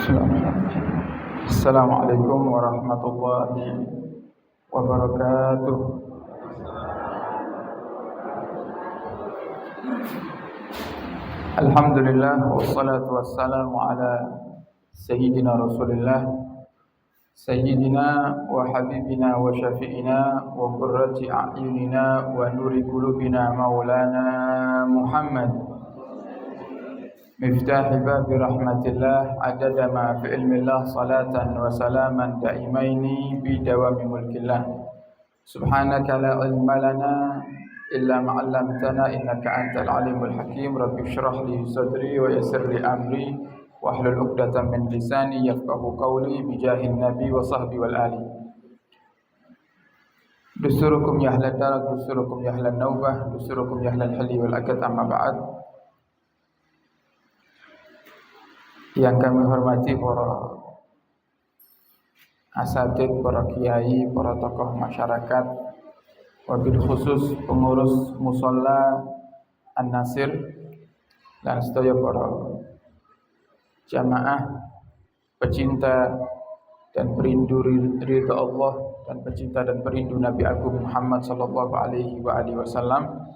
Assalamualaikum warahmatullahi wabarakatuh. Alhamdulillah wassalatu wassalamu ala sayyidina Rasulillah sayyidina wa habibina wa syafi'ina wa qurrati a'yunina wa nuri qulubina maulana Muhammad مفتاح باب رحمة الله عدد ما في علم الله صلاة وسلاما دائمين بدوام ملك الله سبحانك لا علم لنا إلا ما علمتنا إنك أنت العليم الحكيم رب اشرح لي صدري ويسر لي أمري واحلل عقدة من لساني يفقه قولي بجاه النبي وصحبه والآل دستوركم يا أهل الدار دستوركم يا أهل النوبة دستوركم يا أهل الحل والعقد أما بعد. Yang kami hormati para asatid, para kiai, para tokoh masyarakat, wabil khusus pengurus musola An-Nasir dan sedaya para jamaah pecinta dan perindu ridha Allah dan pecinta dan perindu Nabi Agung Muhammad sallallahu alaihi wasallam.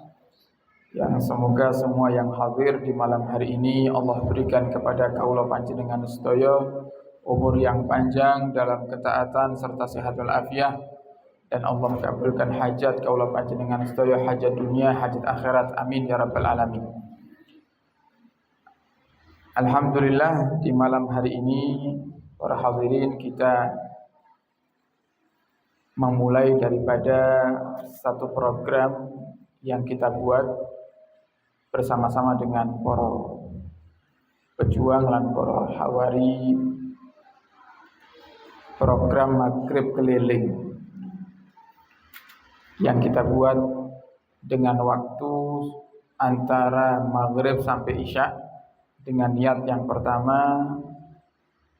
Yang semoga semua yang hadir di malam hari ini Allah berikan kepada kaula panjenengan sedaya umur yang panjang dalam ketaatan serta sehat walafiat, dan Allah kabulkan hajat kaula panjenengan sedaya, hajat dunia, hajat akhirat, amin ya rabbal alamin. Alhamdulillah, di malam hari ini para hadirin kita memulai daripada satu program yang kita buat bersama-sama dengan para pejuang dan para hawari, program Maghrib Keliling yang kita buat dengan waktu antara Maghrib sampai Isya, dengan niat yang pertama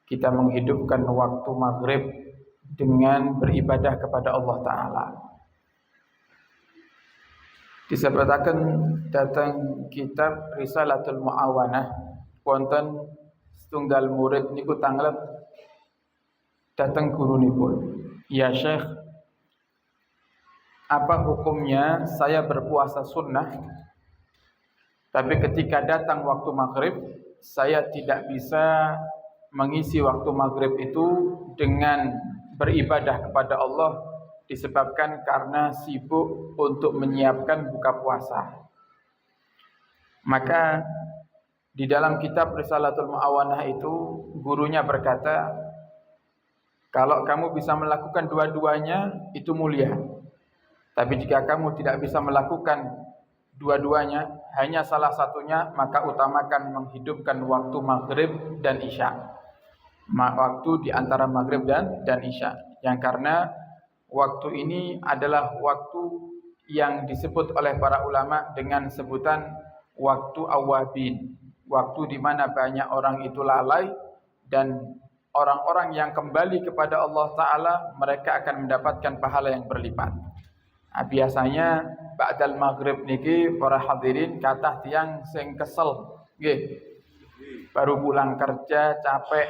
kita menghidupkan waktu Maghrib dengan beribadah kepada Allah Ta'ala. Disebutaken datang kitab Risalatul Muawanah wonten setunggal murid niku tanglet datang gurunipun, "Ya Syekh, apa hukumnya saya berpuasa sunnah tapi ketika datang waktu maghrib saya tidak bisa mengisi waktu maghrib itu dengan beribadah kepada Allah disebabkan karena sibuk untuk menyiapkan buka puasa." Maka di dalam kitab Risalatul Muawanah itu gurunya berkata, kalau kamu bisa melakukan dua-duanya itu mulia. Tapi jika kamu tidak bisa melakukan dua-duanya, hanya salah satunya, maka utamakan menghidupkan waktu maghrib dan isya. Waktu di antara maghrib dan isya. Yang karena waktu ini adalah waktu yang disebut oleh para ulama dengan sebutan waktu awabin, waktu di mana banyak orang itu lalai dan orang-orang yang kembali kepada Allah Ta'ala mereka akan mendapatkan pahala yang berlipat. Nah, biasanya ba'dal maghrib niki para hadirin kathah tiyang sing kesel nggih, baru pulang kerja capek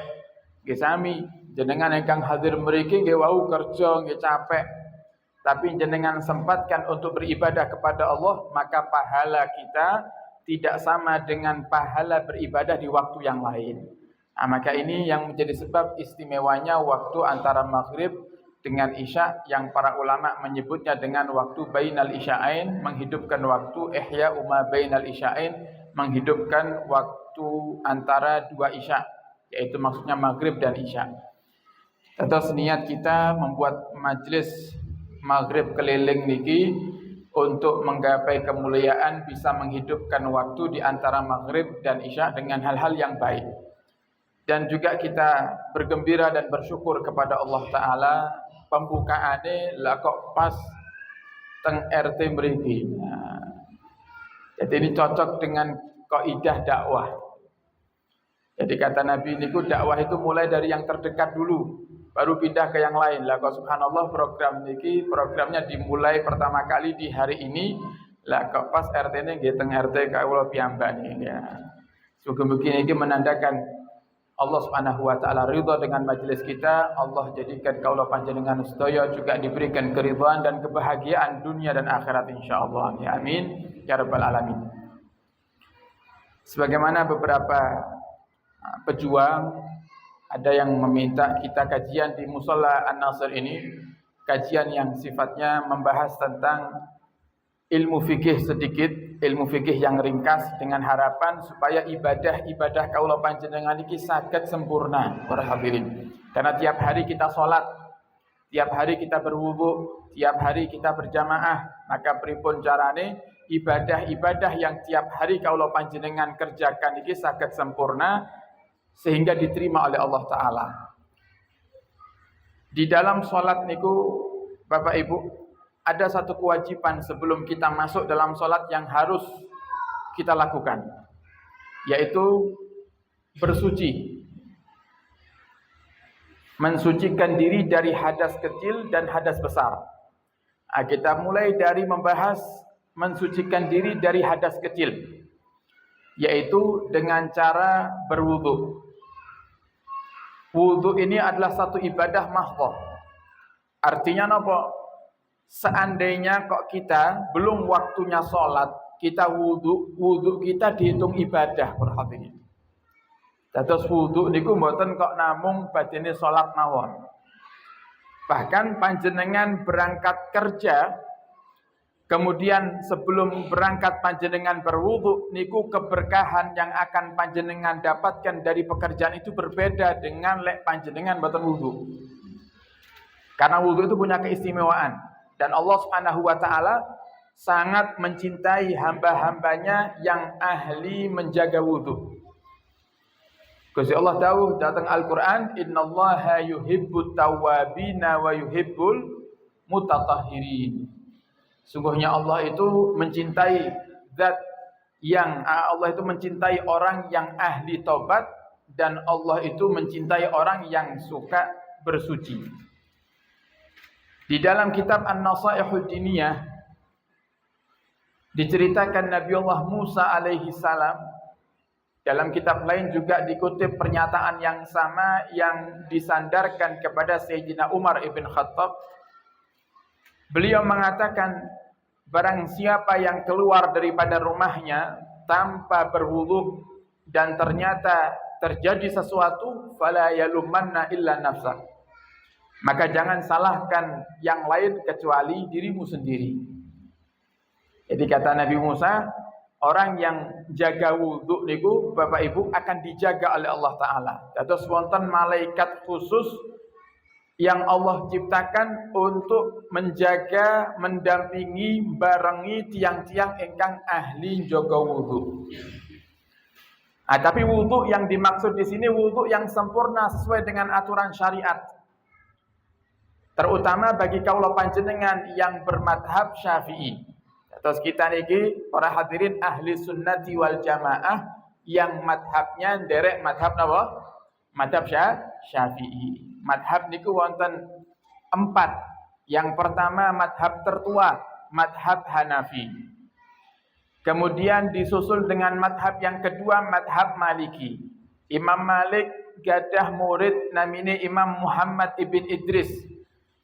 nggih sami. Jenengan ingkang hadir mriki nggih wau kerja nggih capek, tapi jenengan sempatkan untuk beribadah kepada Allah, maka pahala kita tidak sama dengan pahala beribadah di waktu yang lain. Nah, maka ini yang menjadi sebab istimewanya waktu antara maghrib dengan isya, yang para ulama menyebutnya dengan waktu bainal isya'ain, menghidupkan waktu ihya ma bainal isya'ain, menghidupkan waktu antara dua isya, yaitu maksudnya maghrib dan isya. Terus niat kita membuat majelis Maghrib Keliling niki untuk menggapai kemuliaan bisa menghidupkan waktu di antara Maghrib dan Isya dengan hal-hal yang baik. Dan juga kita bergembira dan bersyukur kepada Allah Ta'ala, pembukaannya lah kok pas teng RT mriki. Nah, jadi ini cocok dengan kaidah dakwah. Jadi kata Nabi niku dakwah itu mulai dari yang terdekat dulu, baru pindah ke yang lain. Lah kok subhanallah program niki programnya dimulai pertama kali di hari ini. Lah kok pas RT-ne nggih teng RT kawula piyambak niki ya. Mugi-mugi niki menandakan Allah Subhanahu wa taala ridha dengan majelis kita. Allah jadikan kaula panjenengan sedaya juga diberikan keridhaan dan kebahagiaan dunia dan akhirat insyaallah. Ya amin ya rabbal alamin. Sebagaimana beberapa pejuang ada yang meminta kita kajian di Musholla An-Nasr ini, kajian yang sifatnya membahas tentang ilmu fikih sedikit, ilmu fikih yang ringkas dengan harapan supaya ibadah-ibadah kaula panjenengan iki saged sempurna para hadirin. Karena tiap hari kita sholat, tiap hari kita berwudu, tiap hari kita berjamaah, maka pripun carane ibadah-ibadah yang tiap hari kaula panjenengan kerjakan iki saged sempurna sehingga diterima oleh Allah taala. Di dalam sholat niku Bapak Ibu, ada satu kewajiban sebelum kita masuk dalam sholat yang harus kita lakukan, yaitu bersuci, mensucikan diri dari hadas kecil dan hadas besar. Kita mulai dari membahas mensucikan diri dari hadas kecil, yaitu dengan cara berwudu. Wudu ini adalah satu ibadah mahdhah. Artinya apa? Seandainya kok kita belum waktunya sholat, kita wudu kita dihitung ibadah perhatian. Terus wudu niku mboten kok namung badene sholat mawon. Bahkan panjenengan berangkat kerja, kemudian sebelum berangkat panjenengan berwudu, niku keberkahan yang akan panjenengan dapatkan dari pekerjaan itu berbeda dengan lek panjenengan mboten wudu. Karena wudu itu punya keistimewaan. Dan Allah Subhanahu wa taala sangat mencintai hamba-hambanya yang ahli menjaga wudu. Gusti Allah dawuh datang Al-Qur'an, "Innallaha yuhibbut tawwabina wa yuhibbul mutatahhirin." Sungguhnya Allah itu mencintai Allah itu mencintai orang yang ahli taubat dan Allah itu mencintai orang yang suka bersuci. Di dalam kitab An-Nasaihud Diniyah diceritakan Nabiullah Musa alaihi salam. Dalam kitab lain juga dikutip pernyataan yang sama yang disandarkan kepada Sayyidina Umar ibn Khattab. Beliau mengatakan, barang siapa yang keluar daripada rumahnya tanpa berwudu dan ternyata terjadi sesuatu, fala yalumanna illa nafsah. Maka jangan salahkan yang lain kecuali dirimu sendiri. Jadi kata Nabi Musa, orang yang jaga wudu niku Bapak Ibu akan dijaga oleh Allah taala. Dados wonten malaikat khusus yang Allah ciptakan untuk menjaga, mendampingi, barengi tiang-tiang ingkang ahli jaga wudu. Tapi wudu yang dimaksud di sini wudu yang sempurna sesuai dengan aturan syariat. Terutama bagi kaula panjenengan yang bermadhab Syafi'i. Terus kita niki para hadirin ahli sunnati wal jamaah yang madhabnya derek madhab napa? Madhab Syafi'i. Madhab niku wonten 4. Yang pertama madhab tertua, madhab Hanafi. Kemudian disusul dengan madhab yang kedua, madhab Maliki. Imam Malik gadah murid namine Imam Muhammad ibn Idris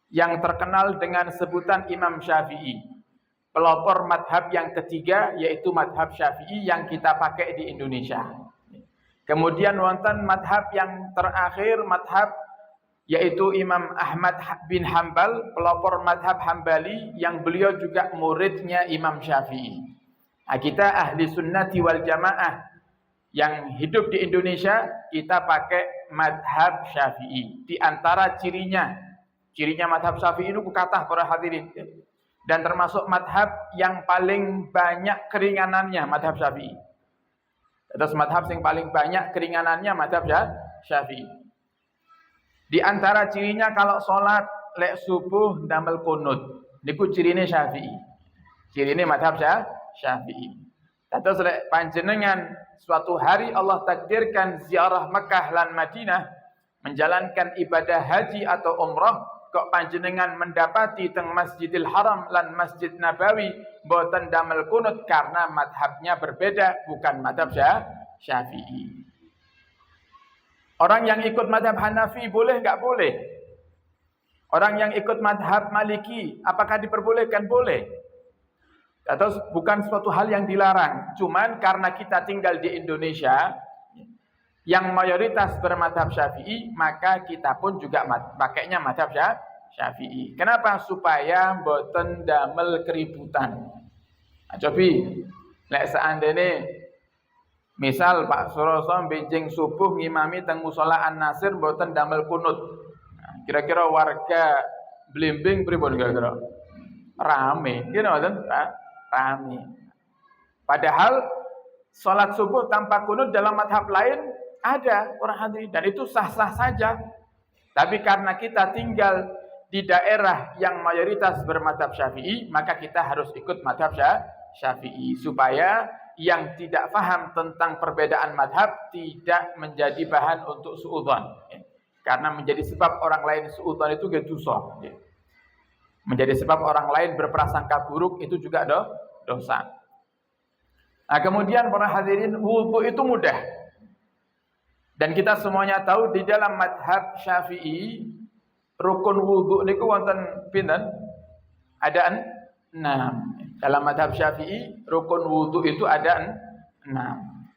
yang terkenal dengan sebutan Imam Syafi'i. Pelopor madhab yang ketiga yaitu madhab Syafi'i yang kita pakai di Indonesia. Kemudian wonten madhab yang terakhir, madhab yaitu Imam Ahmad bin Hambal, pelopor madhab Hambali yang beliau juga muridnya Imam Syafi'i. Kita ahli sunnati wal jamaah yang hidup di Indonesia, kita pakai madhab Syafi'i. Di antara cirinya madhab Syafi'i itu kathah para hadirin. Dan termasuk madhab yang paling banyak keringanannya madhab Syafi'i. Terus madhab yang paling banyak keringanannya madhab Syafi'i. Di antara cirinya kalau sholat lek subuh damel kunut. Niku cirine Syafi'i. Cirine madhab Syafi'i. Terus lek panjenengan suatu hari Allah takdirkan ziarah Mekah lan Madinah, menjalankan ibadah haji atau umrah, kok panjenengan mendapati teng Masjidil Haram lan Masjid Nabawi boten damel kunut karena madhabnya berbeda, bukan madhab Syafi'i. Orang yang ikut madhab Hanafi boleh enggak boleh? Orang yang ikut madhab Maliki, apakah diperbolehkan? Boleh. Atau bukan suatu hal yang dilarang. Cuman karena kita tinggal di Indonesia, yang mayoritas bermadhab Syafi'i, maka kita pun juga pakainya madhab Syafi'i. Kenapa? Supaya boten damel keributan. Nah, cobi, lek seandainya misal Pak Suroso benjing subuh ngimami teng musala An-Nasir boten damel kunut. Nah, kira-kira warga Blimbing pripun kira-kira? Rame, gitu mboten? Rame. Padahal salat subuh tanpa kunut dalam madhab lain ada orang hadirin dan itu sah-sah saja. Tapi karena kita tinggal di daerah yang mayoritas bermadhab Syafi'i, maka kita harus ikut madhab Syafi'i supaya yang tidak paham tentang perbedaan madhab tidak menjadi bahan untuk suudzon. Karena menjadi sebab orang lain suudzon itu dosa. Menjadi sebab orang lain berprasangka buruk itu juga dosa. Nah, kemudian para hadirin, wudu itu mudah. Dan kita semuanya tahu di dalam madhab Syafi'i rukun wudu niku wonten pinten? Ada 6. Dalam madhab Syafi'i rukun wudu itu ada 6.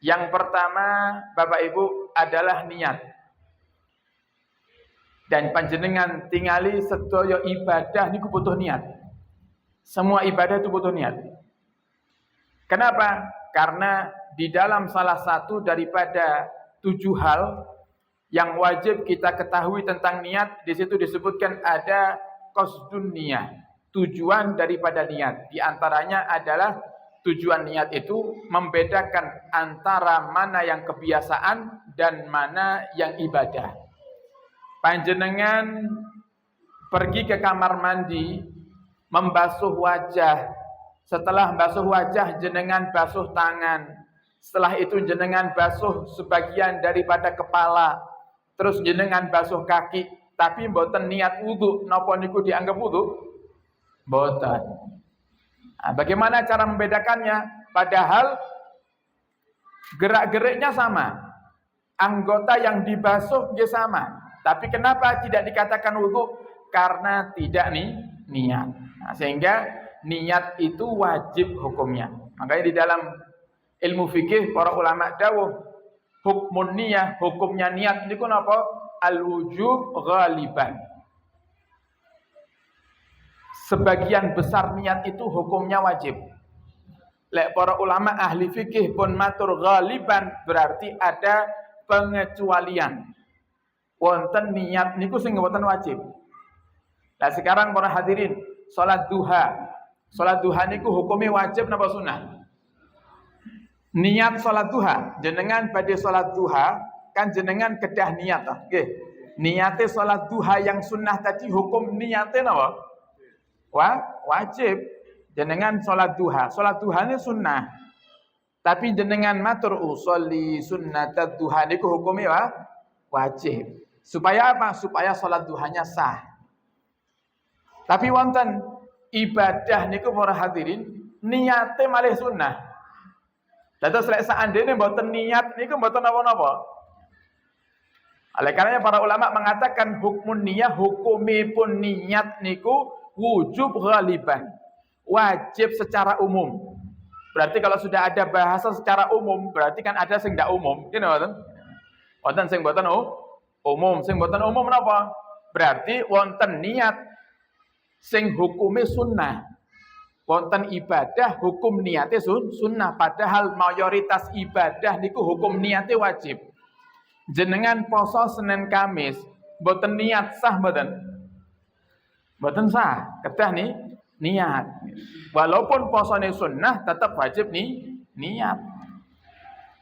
Yang pertama, Bapak Ibu, adalah niat. Dan panjenengan tingali sedaya ibadah niku butuh niat. Semua ibadah itu butuh niat. Kenapa? Karena di dalam salah satu daripada 7 hal yang wajib kita ketahui tentang niat, di situ disebutkan ada qasdun niyah, tujuan daripada niat. Di antaranya adalah tujuan niat itu membedakan antara mana yang kebiasaan dan mana yang ibadah. Panjenengan pergi ke kamar mandi, membasuh wajah. Setelah basuh wajah, jenengan basuh tangan. Setelah itu jenengan basuh sebagian daripada kepala. Terus jenengan basuh kaki. Tapi mboten niat wudu. Napa niku dianggap wudu? Mboten. Nah, bagaimana cara membedakannya? Padahal gerak-geriknya sama. Anggota yang dibasuh dia sama. Tapi kenapa tidak dikatakan wudu? Karena tidak niat. Nah, sehingga niat itu wajib hukumnya. Makanya di dalam ilmu fikih para ulama dawuh hukmun niyah, hukumnya niat niku napa? Al-wujub ghaliban. Sebagian besar niat itu hukumnya wajib. Lek para ulama ahli fikih pun matur ghaliban berarti ada pengecualian. Wonten niat niku sing mboten wajib. Nah sekarang para hadirin, salat duha. Salat duha niku hukumnya wajib napa sunah? Niat salat duha, jenengan badhe salat duha kan jenengan kedah niat ta, nggih. Niate salat duha yang sunnah tadi hukum niate napa? Wajib. Jenengan salat duha. Salat duhane sunnah. Tapi jenengan matur usolli sunnatad duha niku hukumnya wajib. Supaya apa? Supaya salat duhanya sah. Tapi wonten ibadah niku para hadirin niate malih sunnah. Dados lek seandainya mboten niat niku mboten napa-napa. Oleh karenanya para ulama mengatakan hukmun niyah, hukumipun niat niku wujub ghaliban. Wajib secara umum. Berarti kalau sudah ada bahasa secara umum, berarti kan ada sing ndak umum, gitu mboten? Wonten sing mboten umum, sing mboten umum napa? Berarti wonten niat sing hukume sunnah. Wonten ibadah hukum niate sunnah, padahal mayoritas ibadah niku hukum niate wajib. Jenengan poso Senin Kamis, mboten niat sah mboten? Mboten sah, kedah nih niat. Walaupun posone sunnah tetap wajib niat.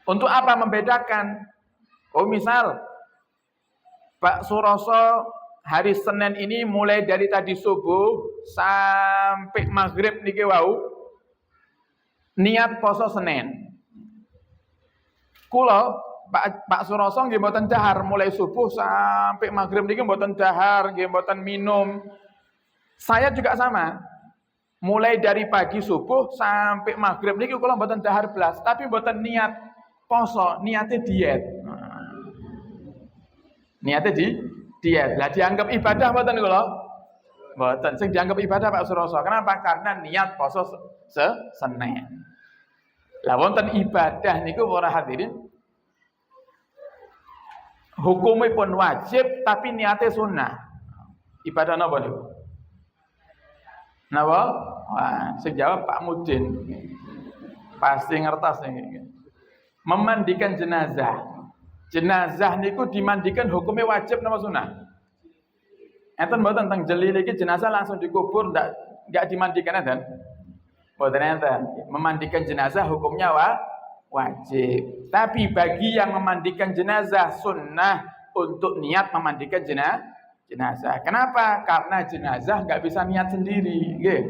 Untuk apa membedakan? Oh misal Pak Suroso hari Senin ini mulai dari tadi subuh sampai maghrib niki wau niat poso Senin. Kula Pak Suroso nggih mboten dahar mulai subuh sampai maghrib niki mboten dahar, nggih mboten minum. Saya juga sama. Mulai dari pagi subuh sampai maghrib niki kula mboten dahar blas, tapi mboten niat poso, niate diet. Niatnya diet. Lah dianggap ibadah mboten niku lho. Mboten. Sing dianggap ibadah Pak Suroso. Kenapa? Karena niat poso Senin. Lah wonten ibadah niku para hadirin hukumipun wajib tapi niatnya sunnah. Ibadah napa niku? Napa? Wah, sing jawab Pak Mudin. Pasti ngertos ini. Memandikan jenazah. Jenazah niku dimandikan hukumnya wajib napa sunnah? Enten mboten tentang jeli niki jenazah langsung dikubur enggak dimandikan enten. Mboten enten. Memandikan jenazah hukumnya wajib. Tapi bagi yang memandikan jenazah sunnah untuk niat memandikan jenazah. Kenapa? Karena jenazah enggak bisa niat sendiri, nggih.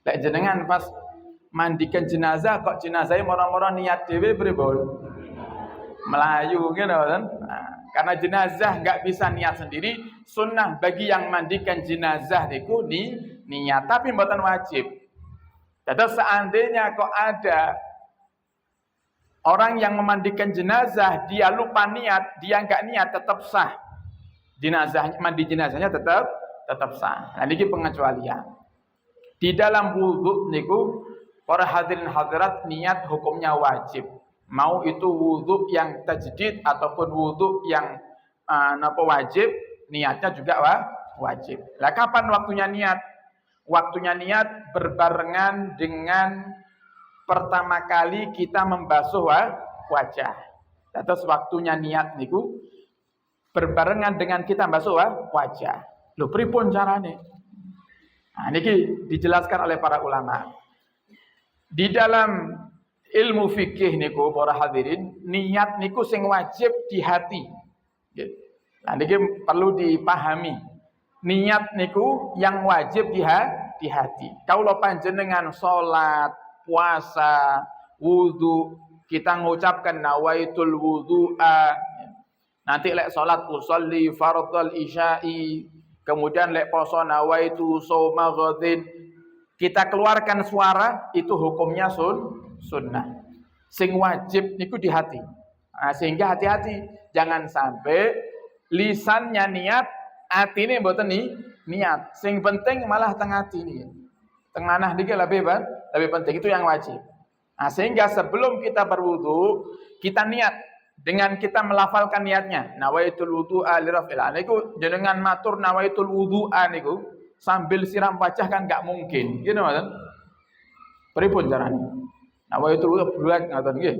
Lek jenengan pas mandikan jenazah kok jenazahnya moro-moro niat dhewe pripun? Melayu gitu kan. Karena jenazah nggak bisa niat sendiri, sunnah bagi yang mandikan jenazah niku niat, tapi mboten wajib. Jadi seandainya kok ada orang yang memandikan jenazah, dia lupa niat, dia nggak niat tetap sah. Mandi jenazahnya tetap sah. Nah ini pengecualian. Di dalam wudu niku para hadirin hadirat niat hukumnya wajib. Mau itu wudu yang tajdid ataupun wudu yang wajib, niatnya juga wajib. Lah kapan waktunya niat? Waktunya niat berbarengan dengan pertama kali kita membasuh wajah. Terus waktunya niat niku berbarengan dengan kita membasuh wajah. Lho pripun carane? Nah niki dijelaskan oleh para ulama. Di dalam ilmu fikih niku para hadirin, niat niku sing wajib di hati. Nah niki perlu dipahami. Niat niku yang wajib di hati. Kalau panjenengan salat, puasa, wudu, kita mengucapkan nawaitul wudu'a. Nanti lek salat usolli fardhal isya'i, kemudian lek poso nawaitu shauma ghadin. Kita keluarkan suara itu hukumnya sunnah. Sing wajib niku di hati. Nah, sehingga hati-hati jangan sampai lisannya niat, atine mboten niat. Sing penting malah teng ati niki. Teng manah niki lebih penting itu yang wajib. Nah, sehingga sebelum kita berwudu, kita niat dengan kita melafalkan niatnya. Nawaitul wudu'a li raf'il. Niku jenengan matur nawaitul wudu'a niku sambil siram wajah kan enggak mungkin. Gitu mboten? Pripun carane? Nawaitul wudu' bulat ngoten nggih.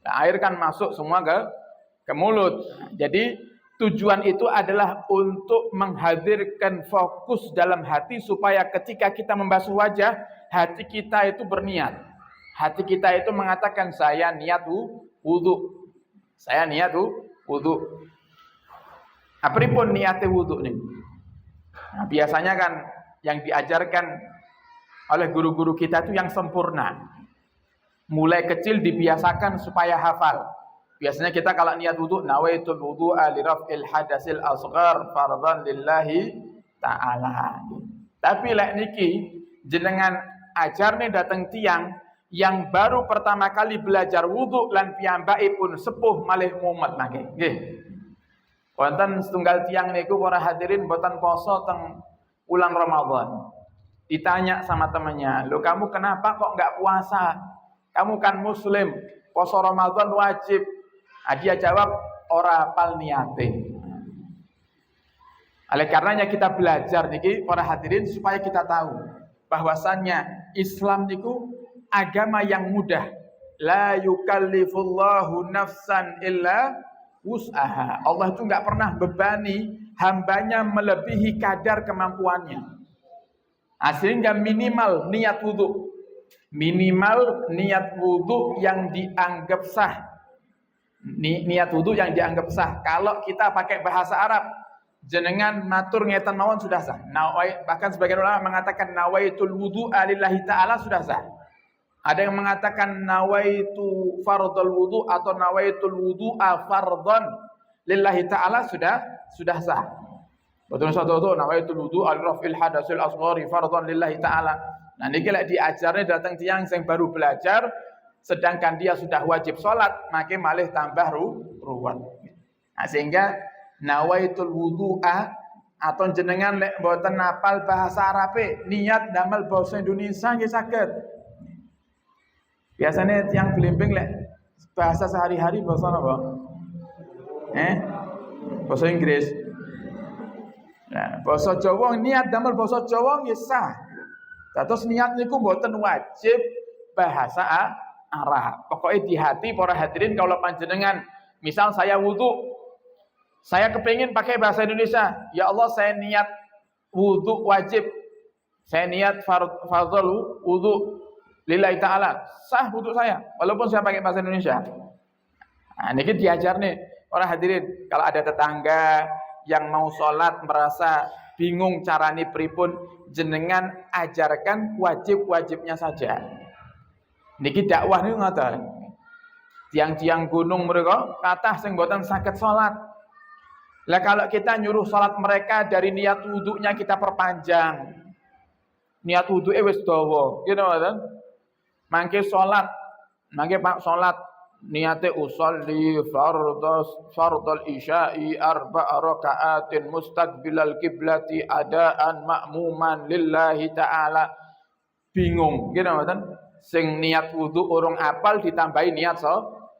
Nah, air kan masuk semua ke mulut. Jadi tujuan itu adalah untuk menghadirkan fokus dalam hati supaya ketika kita membasuh wajah, hati kita itu berniat. Hati kita itu mengatakan saya niat wudu. Saya niat wudu. Apripun niate wudu nih? Nah, biasanya kan yang diajarkan oleh guru-guru kita itu yang sempurna. Mulai kecil dibiasakan supaya hafal. Biasanya kita kalau niat wudu, nawaitul wudu'a li raf'il hadasil asghar fardhan lillahi ta'ala. Tapi lek niki jenengan ajarne dateng tiang yang baru pertama kali belajar wudu lan piyambakipun sepuh malih mumet nggih. Nggih. Wonten setunggal tiang niku para hadirin boten poso teng bulan Ramadan. Ditanya sama temannya, "Loh kamu kenapa kok enggak puasa? Kamu kan muslim, poso Ramadan wajib." Nah, dia jawab, "Ora hafal niate." Oleh karenanya kita belajar niki para hadirin supaya kita tahu bahwasannya Islam niku agama yang mudah. La yukallifullahu nafsan illa wus'aha. Allah itu enggak pernah bebani hambanya melebihi kadar kemampuannya. Nah, sehingga minimal niat wudu. Minimal niat wudu yang dianggap sah. Niat wudu yang dianggap sah. Kalau kita pakai bahasa Arab, jenengan matur ngeten mawon sudah sah. Bahkan sebagian ulama mengatakan nawaitul wudu'a lillahi ta'ala sudah sah. Ada yang mengatakan nawaitu fardhal wudu atau nawaitul wudu'a fardhan lillahi ta'ala sudah sah. Betul satu nawaitul wudu'a li raf'il hadasil asghari fardhan lillahi ta'ala. Nah niki lek diajarne datang tiang sing baru belajar sedangkan dia sudah wajib salat, maka malih tambah ruwet. Nah, sehingga nawaitul wudu'a atau jenengan lek mboten napal bahasa Arabe, niat damel basa Indonesia nggih saged. Biasanya yang belimbing lek bahasa sehari-hari bahasa apa? Bahasa Inggris. Nah, bahasa Jawa niat damel bahasa Jawa nggih sah. Terus niat niku mboten wajib bahasa Arab. Pokoknya di hati para hadirin kalau panjenengan, misal saya wudu, saya kepingin pakai bahasa Indonesia. Ya Allah, saya niat wudu wajib. Saya niat fardhu wudu lillahi ta'ala. Sah wudu saya walaupun saya pakai bahasa Indonesia. Nah, ini diajar nih para hadirin. Kalau ada tetangga yang mau sholat merasa bingung carane pripun, jenengan ajarkan wajib-wajibnya saja. Niki dakwah niku ngoten. Tiang-tiang gunung mereka kathah sing mboten saged salat. Lah kalau kita nyuruh salat mereka dari niat wudunya kita perpanjang. Niat wuduke wis dawa, gitu ngoten. Mangke salat, mangke Pak salat niate usolli fardhul isya'i arba'a raka'atin mustaqbilal kiblati adaan ma'muman lillahi ta'ala. Bingung, gitu ngoten. Sing niat wudu urung apal ditambahi niat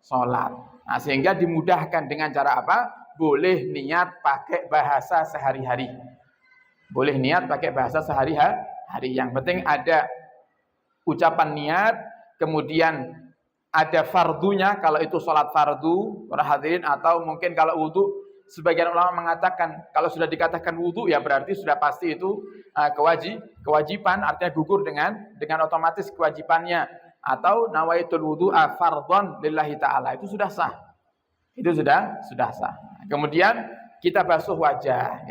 salat. Nah, sehingga dimudahkan dengan cara apa? Boleh niat pakai bahasa sehari-hari. Boleh niat pakai bahasa sehari-hari. Yang penting ada ucapan niat, kemudian ada fardunya kalau itu salat fardu, para hadirin, atau mungkin kalau wudu, sebagian ulama mengatakan kalau sudah dikatakan wudu ya berarti sudah pasti itu kewajiban, artinya gugur dengan otomatis kewajibannya, atau nawaitul wudu'a fardhon lillahi ta'ala, itu sudah sah. Itu sudah sah. Kemudian kita basuh wajah.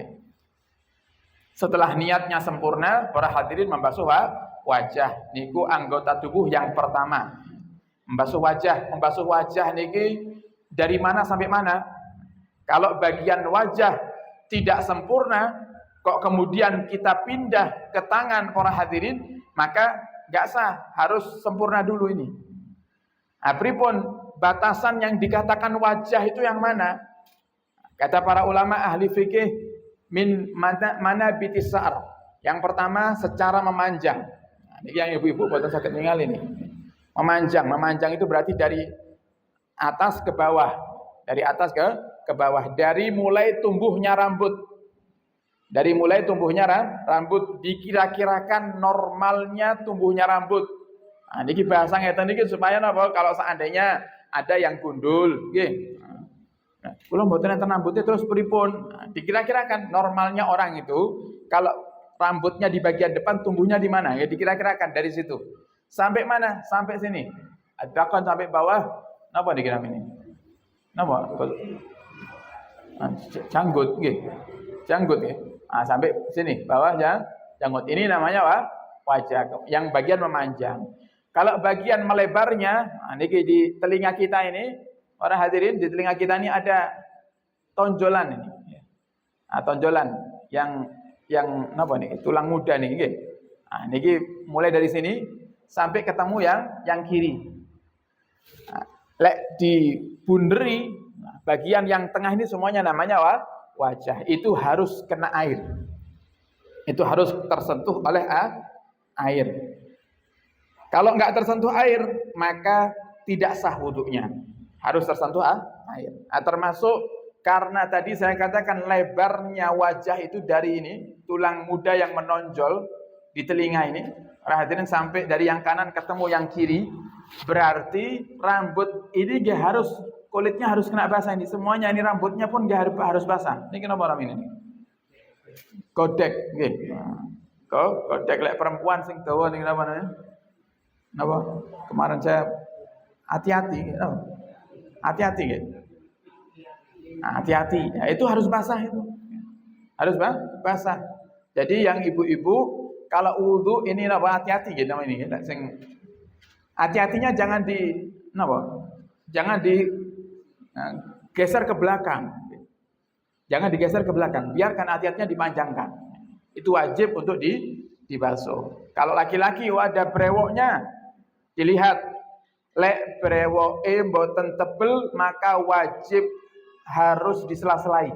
Setelah niatnya sempurna, para hadirin membasuh wajah. Niku anggota tubuh yang pertama. Membasuh wajah niki dari mana sampai mana? Kalau bagian wajah tidak sempurna, kok kemudian kita pindah ke tangan para hadirin, maka enggak sah, harus sempurna dulu ini. Nah, pripun batasan yang dikatakan wajah itu yang mana? Kata para ulama ahli fikih, min mana bitisar. Yang pertama secara memanjang. Nah, ini yang ibu-ibu boten saged ningali ini. Memanjang itu berarti dari atas ke bawah. Dari atas ke bawah. Dari mulai tumbuhnya rambut. Rambut dikira-kirakan normalnya tumbuhnya rambut. Nah, ini bahasa ngeten iki supaya napa? Kalau seandainya ada yang gundul, nggih. Nah, kula mboten enten rambutnya terus pripun? Nah, dikira-kirakan normalnya orang itu kalau rambutnya di bagian depan tumbuhnya di mana? Ya dikira-kirakan dari situ. Sampai mana? Sampai sini. Bahkan sampai bawah. Napa dikira ini? Napa? Janggut nggih. Nah, sampai sini bawah janggut. Ini namanya wajah yang bagian memanjang. Kalau bagian melebarnya, nah, ini di telinga kita ini, orang hadirin, di telinga kita ini ada tonjolan ini. Nah, tonjolan yang napa nih? Tulang muda nih nggih. Nah, niki mulai dari sini sampai ketemu yang kiri. Nah, lek dibunderi, nah, bagian yang tengah ini semuanya namanya wajah. Itu harus kena air. Itu harus tersentuh oleh air. Kalau enggak tersentuh air, maka tidak sah wudunya. Harus tersentuh air. Nah, termasuk karena tadi saya katakan lebarnya wajah itu dari ini, tulang muda yang menonjol di telinga ini, hadirin, sampai dari yang kanan ketemu yang kiri, berarti rambut ini harus, kulitnya harus kena basah ini. Semuanya ini rambutnya pun harus basah. Ini kenapa orang ini? Godek, nggih. Godek lek perempuan sing dawa niki napa namanya? Napa? Kemarin saya hati-hati, hati-hati nggih. Nah, hati-hati. Ya, itu harus basah itu. Harus basah. Jadi yang ibu-ibu kalau wudu ini napa hati-hati gitu namanya ini. Sing hati-hatinya jangan geser ke belakang. Jangan digeser ke belakang. Biarkan hati-hatinya dipanjangkan. Itu wajib untuk dibasuh. Kalau laki-laki ada brewoknya, dilihat lek brewoke mboten tebel, maka wajib harus disela-selai.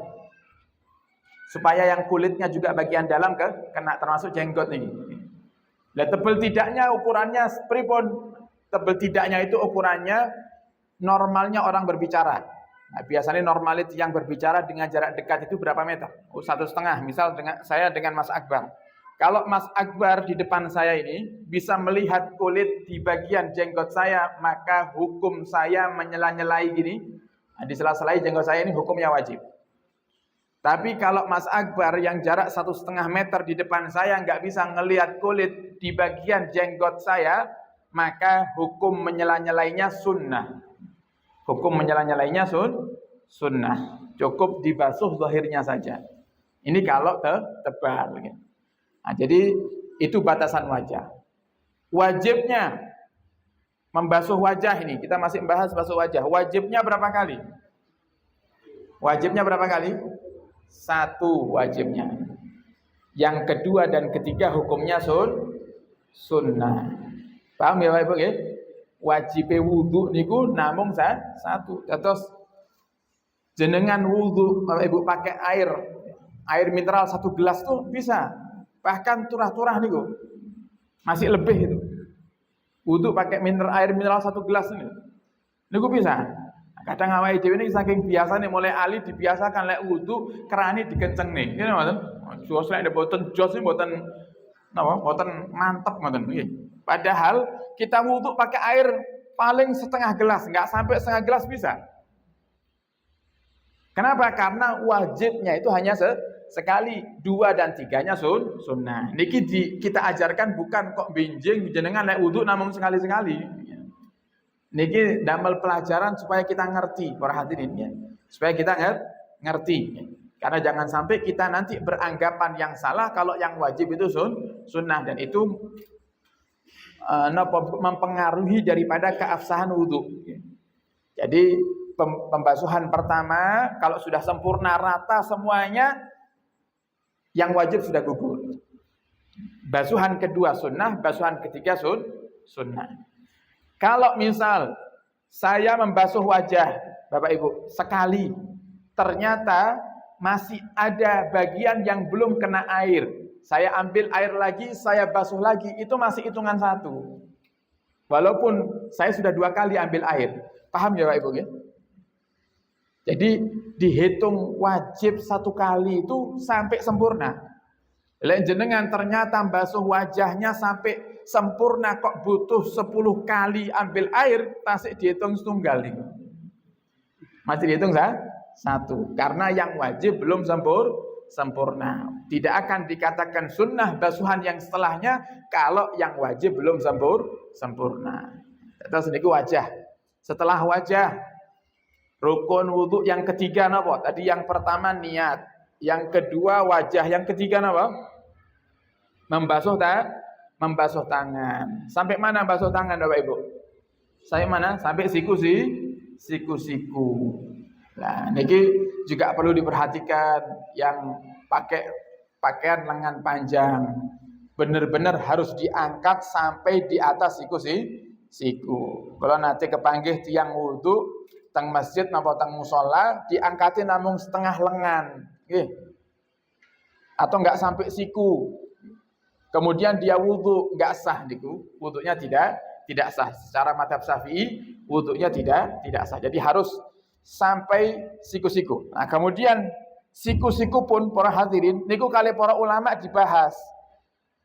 supaya yang kulitnya juga bagian dalam kena termasuk jenggot nih. Lah tebel tidaknya ukurannya pripun? Tebel tidaknya itu ukurannya normalnya orang berbicara. Nah, biasanya normalit yang berbicara dengan jarak dekat itu berapa meter? 1,5. Misal saya dengan Mas Akbar. Kalau Mas Akbar di depan saya ini bisa melihat kulit di bagian jenggot saya, maka hukum saya menyela-nyelai gini. Nah, di sela-selai jenggot saya ini hukumnya wajib. Tapi kalau Mas Akbar yang jarak 1,5 meter di depan saya nggak bisa ngelihat kulit di bagian jenggot saya, maka hukum menyela-nyelainya sunnah. Hukum menyela-nyelainya sunnah. Cukup dibasuh zahirnya saja. Ini kalau tebal. Nah, jadi itu batasan wajah. Wajibnya membasuh wajah ini, kita masih membahas basuh wajah. Wajibnya berapa kali? Wajibnya berapa kali? 1 wajibnya. Yang kedua dan ketiga hukumnya sunnah. Paham ya Bapak Ibu ya? Wajib wudu niku namung 1. Terus jenengan wudu Bapak Ibu pakai air mineral 1 gelas tuh bisa. Bahkan turah-turah niku. Masih lebih itu. Wudu pakai air mineral 1 gelas ini. Niku bisa. Kadang awake dhewe niki saking biasane mulai ali dibiasakan lek wudu kerane dikencengne. Ngene mboten? Jos lek mboten jos iki mboten napa? Mboten mantep ngoten nggih. Padahal kita wudu pakai air paling setengah gelas, enggak sampai setengah gelas bisa. Kenapa? Karena wajibnya itu hanya sekali, 2 dan 3-nya sunnah. Niki kita ajarkan bukan kok benjing jenengan lek wudu namung sekali-sekali. Niki damel pelajaran supaya kita ngerti para hadirin ya. Supaya kita ngerti. Karena jangan sampai kita nanti beranggapan yang salah kalau yang wajib itu sunnah, dan itu mempengaruhi daripada keabsahan wudu. Jadi pembasuhan pertama kalau sudah sempurna rata semuanya, yang wajib sudah gugur. Basuhan kedua sunnah, basuhan ketiga sunnah. Kalau misal saya membasuh wajah Bapak Ibu sekali, ternyata masih ada bagian yang belum kena air, saya ambil air lagi, saya basuh lagi, itu masih hitungan 1. Walaupun saya sudah 2 kali ambil air. Paham ya Bapak Ibu ya? Jadi dihitung wajib 1 kali itu sampai sempurna. Lek jenengan ternyata basuh wajahnya sampai sempurna kok butuh 10 kali ambil air, tasik dihitung setunggal ini. Masih dihitung 1. Karena yang wajib belum sempurna. Tidak akan dikatakan sunnah basuhan yang setelahnya kalau yang wajib belum sempurna. Terus ini wajah. Setelah wajah, rukun wudu yang ketiga napa? Tadi yang pertama niat, yang kedua wajah, yang ketiga napa? Membasuh tangan. Sampai mana basuh tangan Bapak Ibu? Sampai mana? Sampai siku-siku. Nah, niki juga perlu diperhatikan yang pakai pakaian lengan panjang. Benar-benar harus diangkat sampai di atas siku. Kalau nanti kepanggih tiang wudu teng masjid napa teng musala diangkatin namung setengah lengan. Nggih. Atau enggak sampai siku. Kemudian dia wudu enggak sah niku, wudunya tidak sah. Secara mazhab Syafi'i wudunya tidak sah. Jadi harus sampai siku-siku. Nah, kemudian siku-siku pun para hadirin niku kali para ulama dibahas.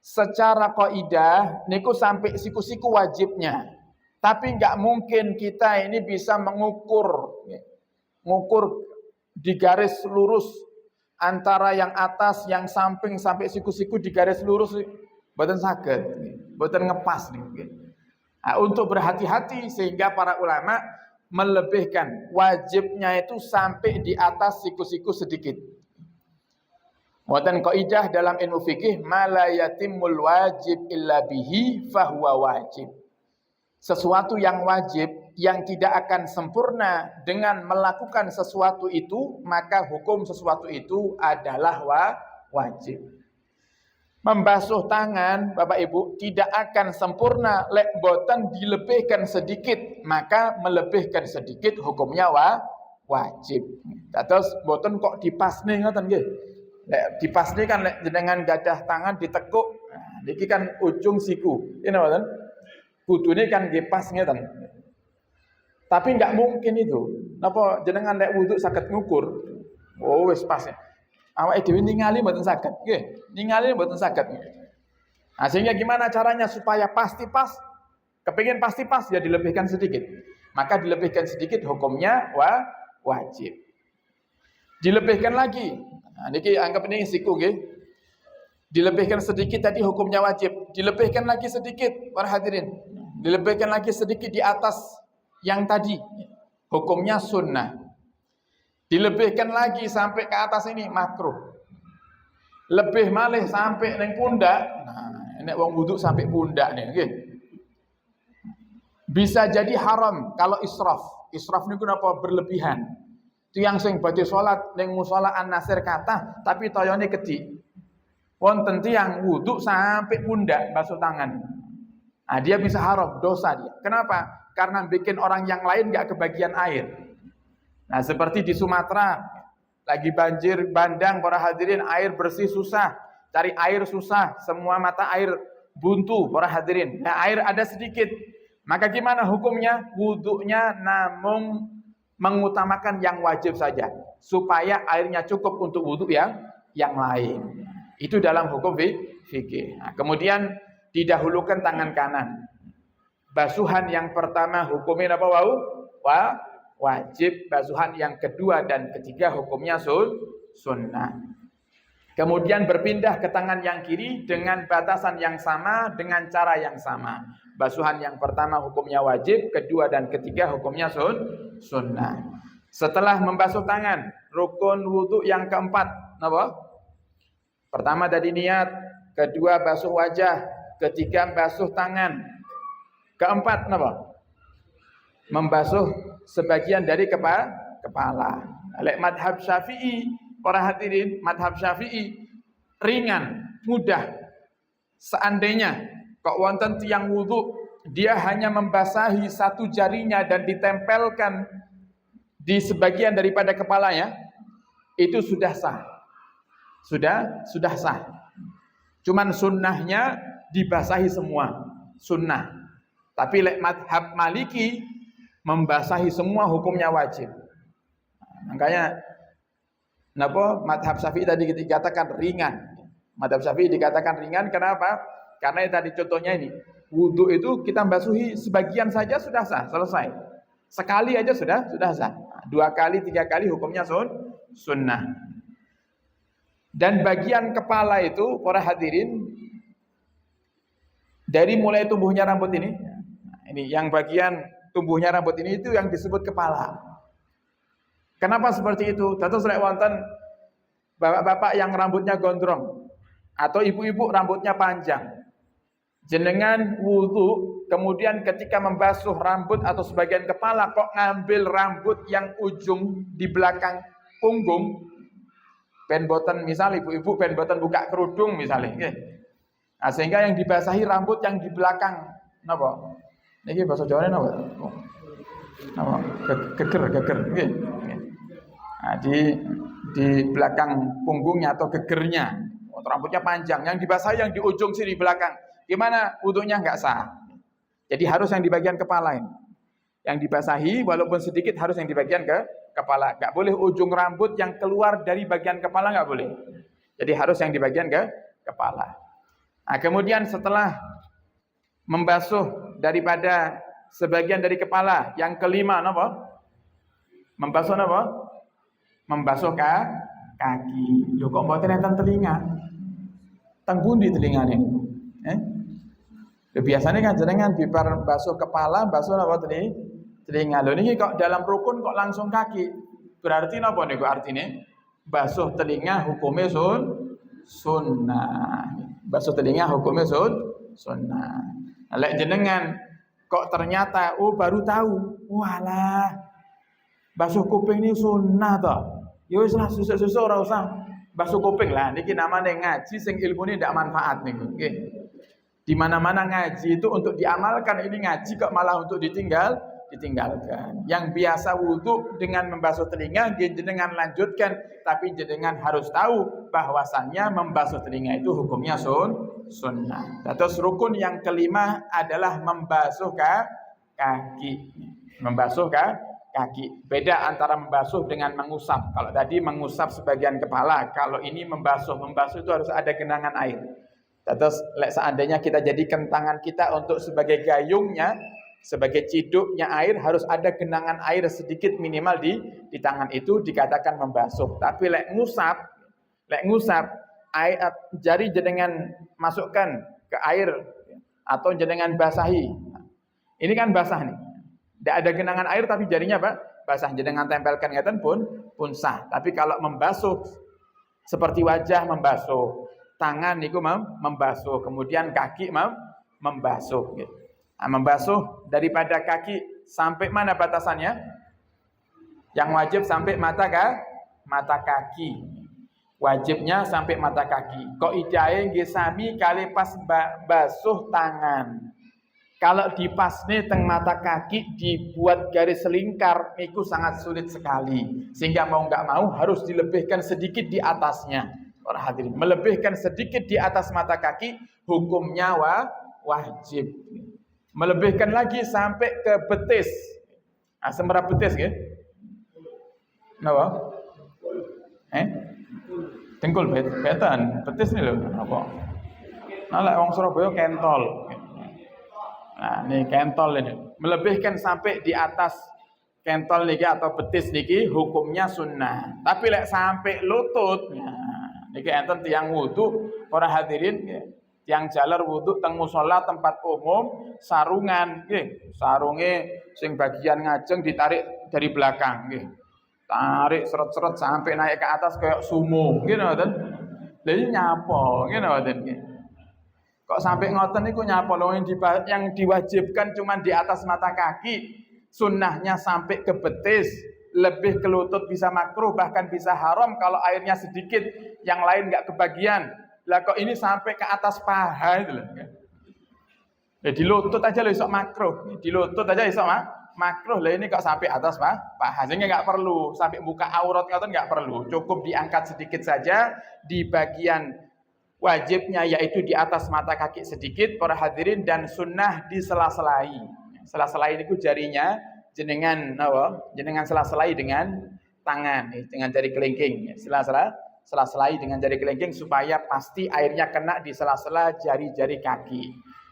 Secara kaidah niku sampai siku-siku wajibnya. Tapi enggak mungkin kita ini bisa mengukur di garis lurus antara yang atas, yang samping sampai siku-siku di garis lurus, mboten saged, mboten ngepas nih. Nah, untuk berhati-hati sehingga para ulama melebihkan wajibnya itu sampai di atas siku-siku sedikit. Mboten kaidah dalam ilmu fikih, ma la yatimul wajib illa bihi fahuwa wajib. Sesuatu yang wajib yang tidak akan sempurna dengan melakukan sesuatu itu, maka hukum sesuatu itu adalah wajib. Membasuh tangan Bapak Ibu tidak akan sempurna lek boten dilebihkan sedikit, maka melebihkan sedikit hukumnya wajib. Terus boten kok dipasne ngoten nggih. Lek dipastikan lek jenengan gadah tangan ditekuk. Nah, niki kan ujung siku. Ini mboten? Kudune kan nggih pas ngeten. Tapi enggak mungkin itu. Napa jenengan lek wudu saged ngukur? Oh wis pas. Awake dhewe ningali mboten saged. Nggih, ningali mboten saged. Nah, sehingga gimana caranya supaya pasti pas? Kepingin pasti pas ya dilebihkan sedikit. Maka dilebihkan sedikit hukumnya wajib. Dilebihkan lagi. Nah, niki anggap ini siku nggih. Dilebihkan sedikit tadi hukumnya wajib. Dilebihkan lagi sedikit para hadirin. Dilebihkan lagi sedikit di atas yang tadi. Hukumnya sunnah. Dilebihkan lagi sampai ke atas ini makruh. Lebih malih sampai neng pundak. Nah, nek wong wudu sampai pundak nih, nggih. Bisa jadi haram kalau israf. Israf niku napa berlebihan. Itu yang sing badhe salat ning musala An-Nasir kathah tapi toyone kecil. Wonten tiyang wudu sampai pundak basuh tangan. Nah, dia bisa haram, dosa dia. Kenapa? Karena bikin orang yang lain enggak kebagian air. Nah, seperti di Sumatera lagi banjir bandang para hadirin, air bersih susah, cari air susah, semua mata air buntu para hadirin. Nah, air ada sedikit. Maka gimana hukumnya? Wudunya namun mengutamakan yang wajib saja supaya airnya cukup untuk wudu yang lain. Itu dalam hukum fikih. Nah, kemudian didahulukan tangan kanan. Basuhan yang pertama hukumnya apa wajib, basuhan yang kedua dan ketiga hukumnya sunnah. Kemudian berpindah ke tangan yang kiri dengan batasan yang sama, dengan cara yang sama. Basuhan yang pertama hukumnya wajib, kedua dan ketiga hukumnya sunnah. Setelah membasuh tangan, rukun wudu yang keempat, apa? Pertama tadi niat, kedua basuh wajah, ketiga basuh tangan. Keempat apa? Membasuh sebagian dari kepala. Lek madhab Syafi'i, para hadirin, madhab Syafi'i ringan, mudah. Seandainya kok wonten tiyang wudu, dia hanya membasahi satu jarinya dan ditempelkan di sebagian daripada kepalanya, itu sudah sah. Sudah sah. Cuman sunnahnya dibasahi semua, sunnah. Tapi lek madhab Maliki membasahi semua hukumnya wajib. Makanya napa madhab Syafi'i tadi dikatakan ringan. Madhab Syafi'i dikatakan ringan kenapa? Karena tadi contohnya ini, wudu itu kita basuhi sebagian saja sudah sah, selesai. Sekali aja sudah sah. 2 kali, 3 kali hukumnya sunnah. Dan bagian kepala itu para hadirin dari mulai tumbuhnya rambut ini yang bagian tumbuhnya rambut ini itu yang disebut kepala. Kenapa seperti itu? Dados lek wonten bapak-bapak yang rambutnya gondrong atau ibu-ibu rambutnya panjang. Jenengan wudu, kemudian ketika membasuh rambut atau sebagian kepala kok ngambil rambut yang ujung di belakang punggung, ben boten misal ibu-ibu ben boten buka kerudung misalnya, nggih. Nah, sehingga yang dibasahi rambut yang di belakang napa? Niki bahasa Jawane napa? Napa? Geger, nggih. Nah, di belakang punggungnya atau gegernya, rambutnya panjang, yang dibasahi yang di ujung sini belakang. Gimana wudunya enggak sah? Jadi harus yang di bagian kepala ini. Yang dibasahi walaupun sedikit harus yang di bagian kepala. Enggak boleh ujung rambut yang keluar dari bagian kepala, enggak boleh. Jadi harus yang di bagian kepala. Nah, kemudian setelah membasuh daripada sebagian dari kepala, yang kelima apa? Membasuh apa? Membasuh kaki. Lho kok mboten enten telinga? Teng pundi telingane? Biasanya kan jenengan bibar basuh kepala, basuh apa telinga. Lho niki kok dalam rukun kok langsung kaki. Berarti napa niku artine? Basuh telinga hukumnya sunnah. Basuh telinga hukumnya sunnah. Lek jenengan kok ternyata baru tahu, walah basuh kuping ini sunnah toh. Ya wis lah susuk-susuk ora usah basuh kuping lah. Niki namanya ngaji sing ilmune ndak manfaat niku. Nggih. Di mana-mana ngaji itu untuk diamalkan, ini ngaji kok malah untuk ditinggal ditinggalkan. Yang biasa wudu dengan membasuh telinga jenengan lanjutkan, tapi jenengan harus tahu bahwasannya membasuh telinga itu hukumnya sunnah. Terus rukun yang kelima adalah membasuh kaki. Membasuh kaki. Beda antara membasuh dengan mengusap. Kalau tadi mengusap sebagian kepala, kalau ini membasuh itu harus ada genangan air. Terus seandainya kita jadikan tangan kita untuk sebagai gayungnya, sebagai ciduknya air, harus ada genangan air sedikit minimal di tangan itu dikatakan membasuh. Tapi lek ngusap air, jari jenengan masukkan ke air atau jenengan basahi. Ini kan basah nih. Tidak ada genangan air tapi jarinya apa? Basah. Jenengan tempelkan ngeten pun sah. Tapi kalau membasuh seperti wajah membasuh, tangan niku membasuh, kemudian kaki membasuh gitu. Nah, membasuh daripada kaki sampai mana batasannya? Yang wajib sampai mata kaki. Wajibnya sampai mata kaki. Kok idae nggih sami kali pas basuh tangan. Kalau dipasne teng mata kaki dibuat garis selingkar itu sangat sulit sekali. Sehingga mau nggak mau harus dilebihkan sedikit di atasnya. Para hadirin, melebihkan sedikit di atas mata kaki hukumnya wajib. Melebihkan lagi sampai ke betis. Nah, semerap betis ya. Napa? Dengkul betan, betis nih lho apa? Nah, lek wong Surabaya kentol. Nah, ini kentol ini. Melebihkan sampai di atas kentol niki atau betis niki hukumnya sunnah. Tapi lek sampai lutut, nah, niki enten tiyang wudu, para hadirin nggih. Yang jalar wudu teng musala tempat umum sarungan nggih, sarunge sing bagian ngajeng ditarik dari belakang nggih. Tarik seret-seret sampai naik ke atas kayak sumo nggih ngoten. Lha iki nyapa nggih ngoten nggih. Kok sampai ngoten niku nyapa lho yang diwajibkan cuma di atas mata kaki, sunnahnya sampai ke betis, lebih ke lutut bisa makruh bahkan bisa haram kalau airnya sedikit, yang lain enggak kebagian. Lah kok ini sampai ke atas paha itu loh. Ya di lutut aja loh iso makruh. Di lutut aja iso makruh. Lah ini kok sampai atas paha. Sehingga enggak perlu sampai buka aurat ngoten enggak perlu. Cukup diangkat sedikit saja di bagian wajibnya yaitu di atas mata kaki sedikit para hadirin, dan sunnah di sela-selai. Sela-selai itu jarinya jenengan jenengan sela-selai dengan tangan dengan jari kelingking. Sela-selai dengan jari kelingking supaya pasti airnya kena di sela-sela jari-jari kaki.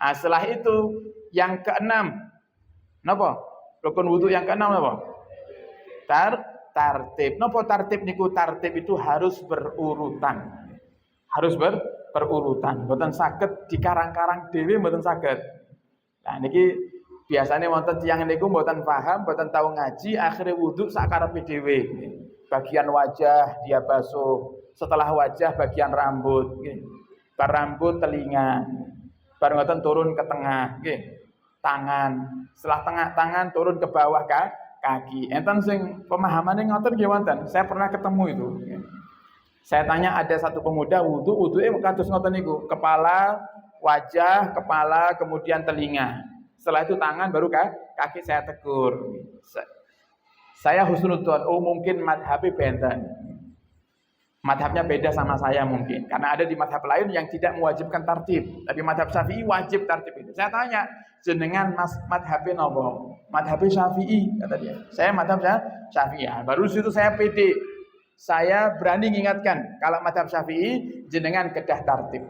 Nah, setelah itu yang keenam, napa? Rukun wudu yang keenam napa? Tartib. Napa tartib niku? Tartib itu harus berurutan. Harus berurutan. Mboten saged dikarang-karang dhewe, mboten saged. Nah niki biasanya wonten tiyang niku mboten paham, mboten tahu ngaji, akhirnya wudu sakarepe dhewe. Bagian wajah dia basuh, setelah wajah bagian rambut, bar rambut telinga, bar ngoten turun ke tengah, tangan, setelah tangan turun ke bawah kaki. Enten sing pemahamannya ngoten nggih wonten. Saya pernah ketemu itu. Saya tanya ada satu pemuda wudu'e kados ngoten niku, kepala, wajah, kepala, kemudian telinga. Setelah itu tangan baru kaki. Saya tegur. Saya husnudzon, mungkin madhabnya benten. Madhabnya beda sama saya mungkin. Karena ada di madhab lain yang tidak mewajibkan tartib. Tapi madhab Syafi'i wajib tartib itu. Saya tanya, jenengan madhabnya nopo? Madhabnya Syafi'i, kata dia. Saya madhab Syafi'i. Baru situ saya pede. Saya berani mengingatkan, kalau madhab Syafi'i, jenengan kedah tartib.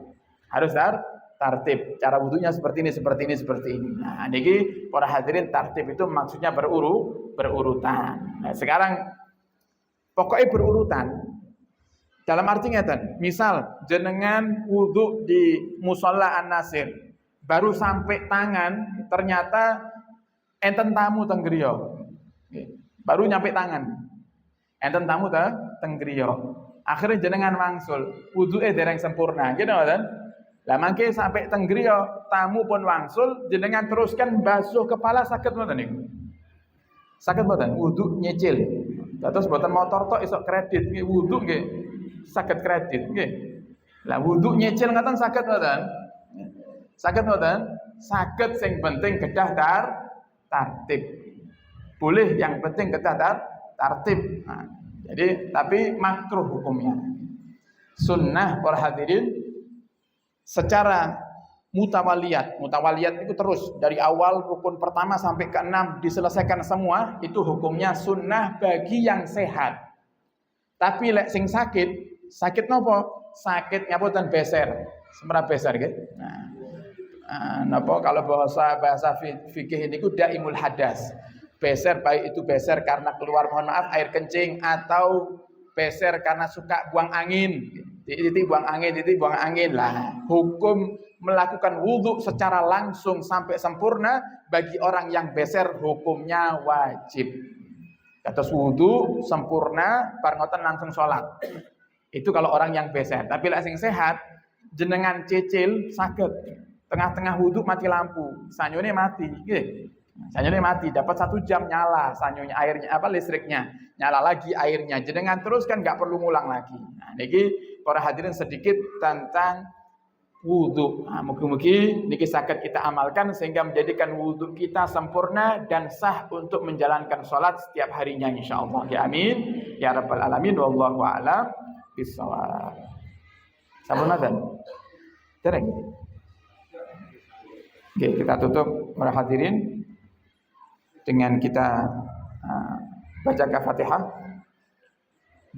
Harus tartib. Cara wudunya seperti ini. Nah, niki para hadirin, tartib itu maksudnya berurutan. Nah, sekarang pokoknya berurutan. Dalam arti ngeten, misal jenengan wudu di mushola An-Nasir, baru sampai tangan, ternyata enten tamu teng griya. Baru nyampe tangan. Enten tamu teng griya. Akhirnya jenengan wangsul, wuduke dereng sempurna, gitu kan? Lah mangke sampai teng griya, tamu pun wangsul, jenengan teruskan basuh kepala saged mboten niku? Saged mboten? Wudu nyicil. Terus mboten motor tok iso kredit, nggih wudu nggih saged kredit nggih. Lah wudu nyicil ngoten saged mboten? Saged mboten? Saged, sing penting kedah tartib. Boleh, yang penting kita tertib. Nah, jadi tapi makruh hukumnya. Sunnah para hadirin secara mutawaliyat. Mutawaliyat itu terus dari awal rukun pertama sampai ke-6 diselesaikan semua, itu hukumnya sunnah bagi yang sehat. Tapi lek sing sakit nopo? Sakit ngapunten beser. Semra beser nggih. Nah, napa kalau bahasa fikih ini ku daimul hadas. Beser baik itu beser karena keluar mohon maaf air kencing atau beser karena suka buang angin. Titik buang angin lah. Hukum melakukan wudhu secara langsung sampai sempurna bagi orang yang beser hukumnya wajib. Kados wudhu sempurna bar ngoten langsung sholat. Itu kalau orang yang beser. Tapi lek sing sehat jenengan cicil saged tengah-tengah wudhu mati lampu, sanyone mati, nggih. Sanyone mati, dapat 1 jam nyala sanyonya, airnya listriknya, nyala lagi airnya. Jenengan terus kan nggak perlu ngulang lagi. Nah, niki para hadirin sedikit tentang wudhu. Nah, mugi-mugi niki saged kita amalkan sehingga menjadikan wudhu kita sempurna dan sah untuk menjalankan sholat setiap harinya insyaallah. Ya amin ya rabbal alamin. Wallahu a'lam bishawab. Sampun adzan. Dereng. Oke, kita tutup para hadirin dengan kita baca Al-Fatihah.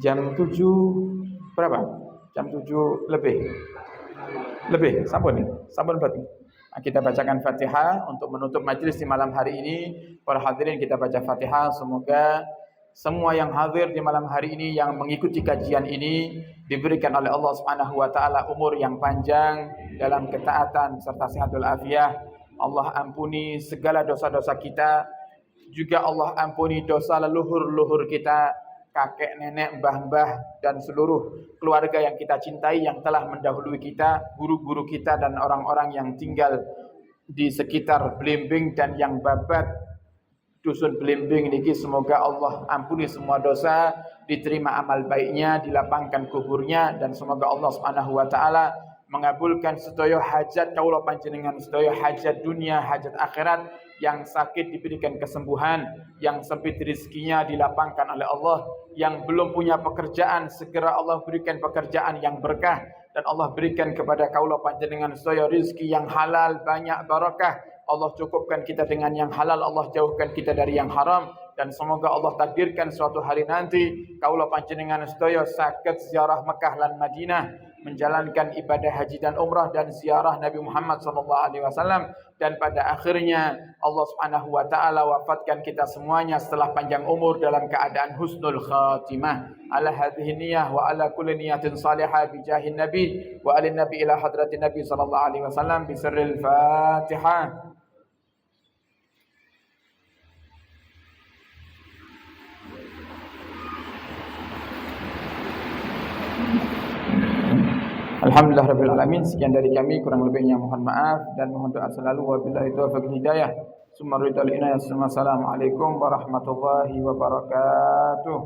Jam 7 berapa? Jam 7 lebih. Sampun berarti. Kita bacakan Fatihah untuk menutup majelis di malam hari ini. Para hadirin kita baca Fatihah, semoga semua yang hadir di malam hari ini yang mengikuti kajian ini diberikan oleh Allah Subhanahu wa taala umur yang panjang dalam ketaatan serta sehatul afiah. Allah ampuni segala dosa-dosa kita, juga Allah ampuni dosa leluhur-leluhur kita, kakek, nenek, mbah-mbah dan seluruh keluarga yang kita cintai yang telah mendahului kita, guru-guru kita dan orang-orang yang tinggal di sekitar Blimbing dan yang babat dusun Blimbing niki, semoga Allah ampuni semua dosa, diterima amal baiknya, dilapangkan kuburnya, dan semoga Allah Subhanahu wa taala mengabulkan sedaya hajat kaula panjenengan, sedaya hajat dunia, hajat akhirat. Yang sakit diberikan kesembuhan, yang sempit rezekinya dilapangkan oleh Allah, yang belum punya pekerjaan segera Allah berikan pekerjaan yang berkah, dan Allah berikan kepada kaula panjenengan sedaya rezeki yang halal banyak barakah. Allah cukupkan kita dengan yang halal, Allah jauhkan kita dari yang haram, dan semoga Allah takdirkan suatu hari nanti kaula panjenengan sedaya saged ziarah Mekah lan Madinah, menjalankan ibadah haji dan umrah dan ziarah Nabi Muhammad SAW, dan pada akhirnya Allah Subhanahu wa taala wafatkan kita semuanya setelah panjang umur dalam keadaan husnul khatimah. Ala hadhihi niyyah wa ala kulli niyatin salihah bi jahin nabi wa alin nabi ila hadratin nabi sallallahu alaihi wasallam bi sirril Fatihah. Alhamdulillah rabbil alamin. Sekian dari kami, kurang lebihnya mohon maaf dan mohon doa selalu. Wabillahi taufiq hidayah. Assalamualaikum warahmatullahi wabarakatuh.